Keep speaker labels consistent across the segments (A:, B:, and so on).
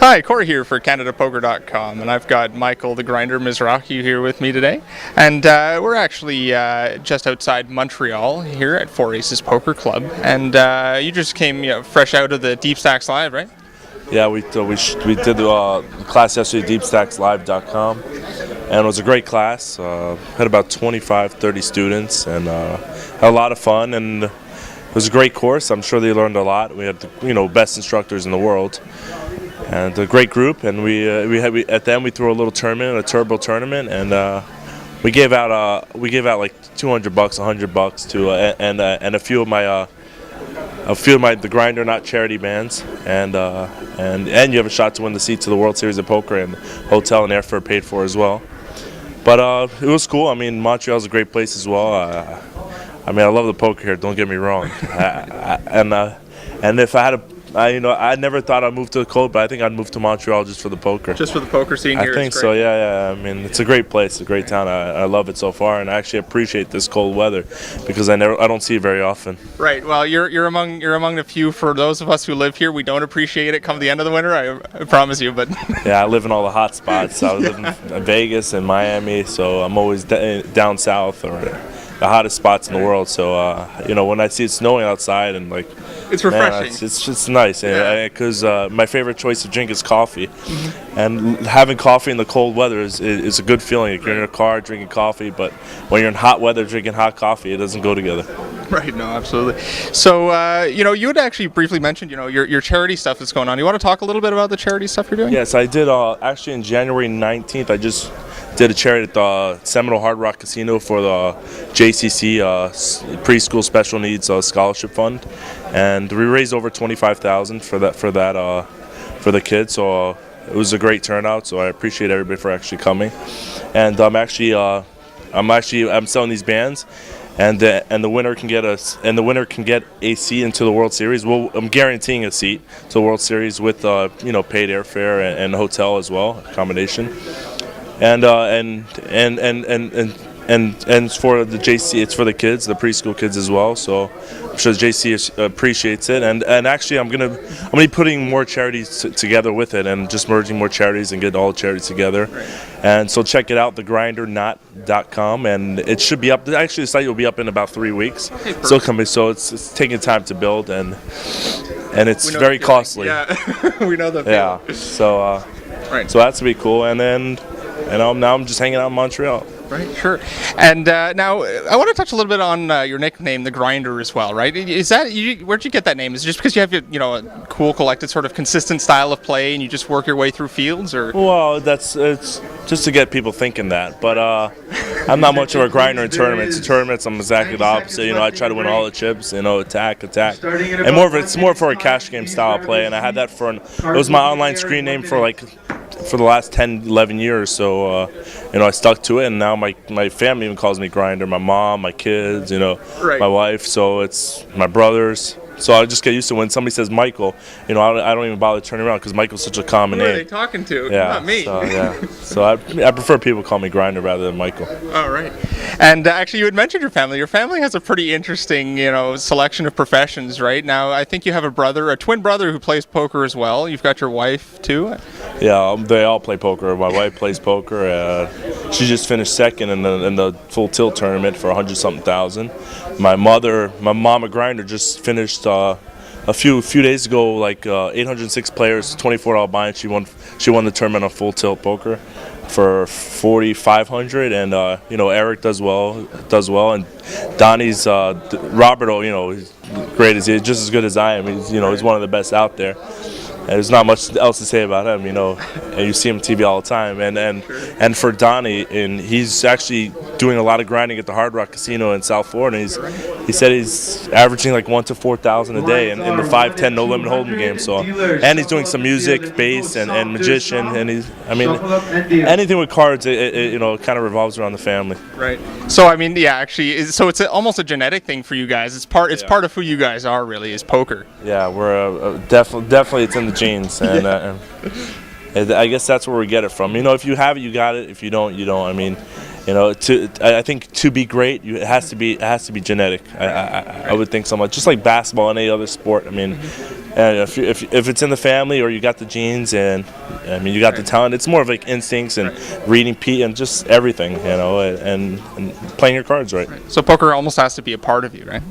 A: Hi, Corey here for CanadaPoker.com, and I've got Michael the Grinder Mizrachi here with me today. And we're actually just outside Montreal here at Four Aces Poker Club. And you just came fresh out of the Deepstacks Live, right?
B: Yeah, we did the class yesterday, Deepstackslive.com, and it was a great class. Had about 25, 30 students, and had a lot of fun, and it was a great course. I'm sure they learned a lot. We had the best instructors in the world, and a great group. And we at the end we threw a little tournament, a turbo tournament, and we gave out like $200, $100 to and a few of my. The Grinder Not charity bands, and you have a shot to win the seat to the World Series of Poker, and hotel and airfare paid for as well. But it was cool. I mean, Montreal's a great place as well. I love the poker here. Don't get me wrong. And if I had I never thought I'd move to the cold, but I think I'd move to Montreal just for the poker.
A: Just for the poker scene here?
B: I think so, yeah. I mean, it's a great place, a great town. I love it so far, and I actually appreciate this cold weather because I don't see it very often.
A: Right. Well, you're among the few. For those of us who live here, we don't appreciate it come the end of the winter. I promise you. But
B: yeah, I live in all the hot spots. I live in Vegas and Miami, so I'm always down south or the hottest spots in the world. So when I see it snowing outside and like.
A: It's refreshing.
B: Man, it's just nice, because my favorite choice to drink is coffee, and having coffee in the cold weather is a good feeling. If you're in a car drinking coffee, but when you're in hot weather drinking hot coffee, it doesn't go together.
A: Right. No, absolutely. So you had actually briefly mentioned your charity stuff that's going on. You want to talk a little bit about the charity stuff you're doing?
B: Yes, I did. Actually, on January 19th, I just did a charity at the Seminole Hard Rock Casino for the JCC Preschool Special Needs Scholarship Fund, and we raised over $25,000 for the kids. So it was a great turnout. So I appreciate everybody for actually coming, and I'm selling these bands. And the winner can get a seat into the World Series. Well, I'm guaranteeing a seat to the World Series with paid airfare and hotel as well, accommodation. And it's for the JC. It's for the kids, the preschool kids as well. So I'm sure the JC appreciates it. And actually, I'm gonna be putting more charities together with it, and just merging more charities and getting all the charities together.
A: Right.
B: And so check it out, thegrinderNot.com, and it should be up. Actually, the site will be up in about 3 weeks.
A: Okay,
B: so it's taking time to build, and it's very costly.
A: Yeah, we know that.
B: Yeah. So
A: right.
B: So that's to be cool, and now I'm just hanging out in Montreal.
A: Right, sure. And now I want to touch a little bit on your nickname, the Grinder, as well. Right? Is that where'd you get that name? Is it just because you have a cool, collected, sort of consistent style of play, and you just work your way through fields, or?
B: Well, it's just to get people thinking that. But I'm not much of a grinder in tournaments. In tournaments, I'm exactly the opposite. I try to win all the chips. Attack, and it's more for a cash game style of play. And I had that it was my online screen name for the last 10, 11 years, so I stuck to it, and now my family even calls me Grinder. My mom, my kids,
A: right.
B: My wife, so it's my brothers. So I just get used to when somebody says Michael, I don't even bother turning around because Michael's such a common name.
A: Who are they talking to?
B: Yeah,
A: Not me.
B: So I prefer people call me Grinder rather than Michael.
A: All right. And actually, you had mentioned your family. Your family has a pretty interesting, selection of professions, right? Now, I think you have a twin brother who plays poker as well. You've got your wife too.
B: Yeah, they all play poker. My wife plays poker. She just finished second in the full tilt tournament for 100-something thousand. My mama Grinder just finished a few days ago, 806 players, $24 buy-in. She won the tournament on full tilt poker for $4,500, and Eric does well, and Donnie's Roberto, he's great. He's just as good as I am. He's one of the best out there. And there's not much else to say about him, and you see him on TV all the time. And for Donnie, and he's actually doing a lot of grinding at the Hard Rock Casino in South Florida. He said he's averaging like 1,000 to 4,000 a day in the 5-10 no limit hold'em game. So, and he's doing some music, bass, and magician, and anything with cards, it kind of revolves around the family.
A: Right. So it's almost a genetic thing for you guys. It's part of who you guys are, really, is poker.
B: Yeah, we're definitely it's in the genes, and I guess that's where we get it from. If you have it, you got it. If you don't, you don't. I think to be great, it has to be genetic. I would think so much, just like basketball and any other sport. I mean, and if it's in the family or you got the genes and I mean you got the talent, it's more of like instincts and reading and just everything, and playing your cards right.
A: So poker almost has to be a part of you, right?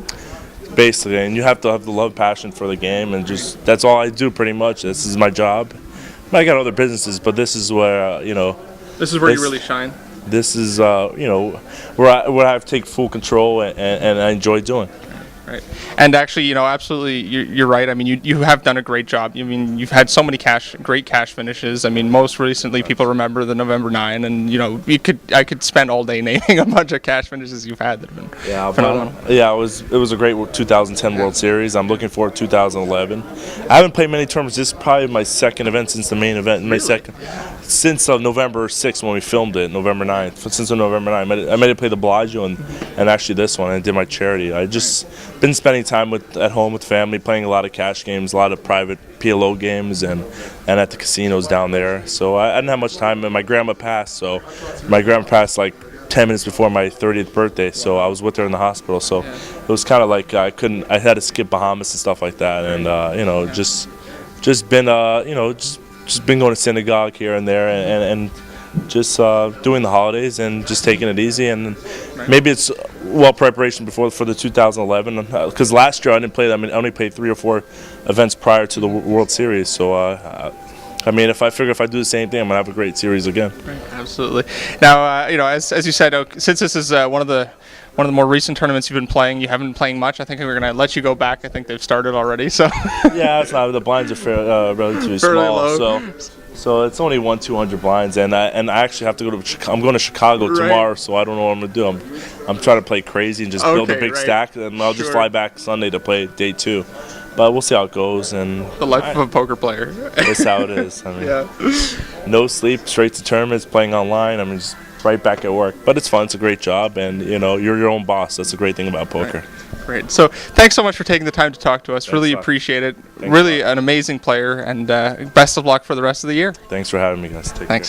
B: Basically, and you have to have the love, passion for the game, and just that's all I do pretty much. This is my job. I got other businesses, but this is where
A: This is where you really shine.
B: This is where I take full control and I enjoy doing.
A: Right. And actually, absolutely, you're right. I mean, you have done a great job. I mean, you've had so many great cash finishes. I mean, most recently, people remember the November 9, and I could spend all day naming a bunch of cash finishes you've had that have been phenomenal.
B: It was a great 2010 World Series. I'm looking forward to 2011. I haven't played many tournaments. This is probably my second event since the main event. Since November 6th when we filmed it, November 9th. Since November 9th, I made it play the Bellagio and actually this one. I did my charity. I just been spending time at home with family, playing a lot of cash games, a lot of private PLO games, and at the casinos down there. So I didn't have much time, and my grandma passed. So my grandma passed like 10 minutes before my 30th birthday. So I was with her in the hospital. So it was kind of like I had to skip Bahamas and stuff like that, and just been just been going to synagogue here and there, and just doing the holidays and just taking it easy, and maybe it's preparation for the 2011 because last year I didn't play that. I mean, I only played 3 or 4 events prior to the World Series, so I mean, if I do the same thing, I'm gonna have a great series again.
A: Right, absolutely. Now, as you said, since this is one of the more recent tournaments you've been playing, you haven't been playing much. I think we're gonna let you go back. I think they've started already. So
B: yeah, it's not, the blinds are relatively
A: fairly
B: small,
A: low.
B: So it's only 200 blinds, and I actually have to go to. I'm going to Chicago tomorrow, so I don't know what I'm gonna do. I'm trying to play crazy and just build a big stack, and I'll just fly back Sunday to play day 2. But we'll see how it goes. And
A: the life of a poker player.
B: That's how it is. I mean, no sleep, straight to tournaments, playing online. I mean, just right back at work. But it's fun. It's a great job, and you're your own boss. That's the great thing about poker.
A: Great. So thanks so much for taking the time to talk to us. Really appreciate it.
B: Thanks,
A: really an amazing player, and best of luck for the rest of the year.
B: Thanks for having me, guys. Take care.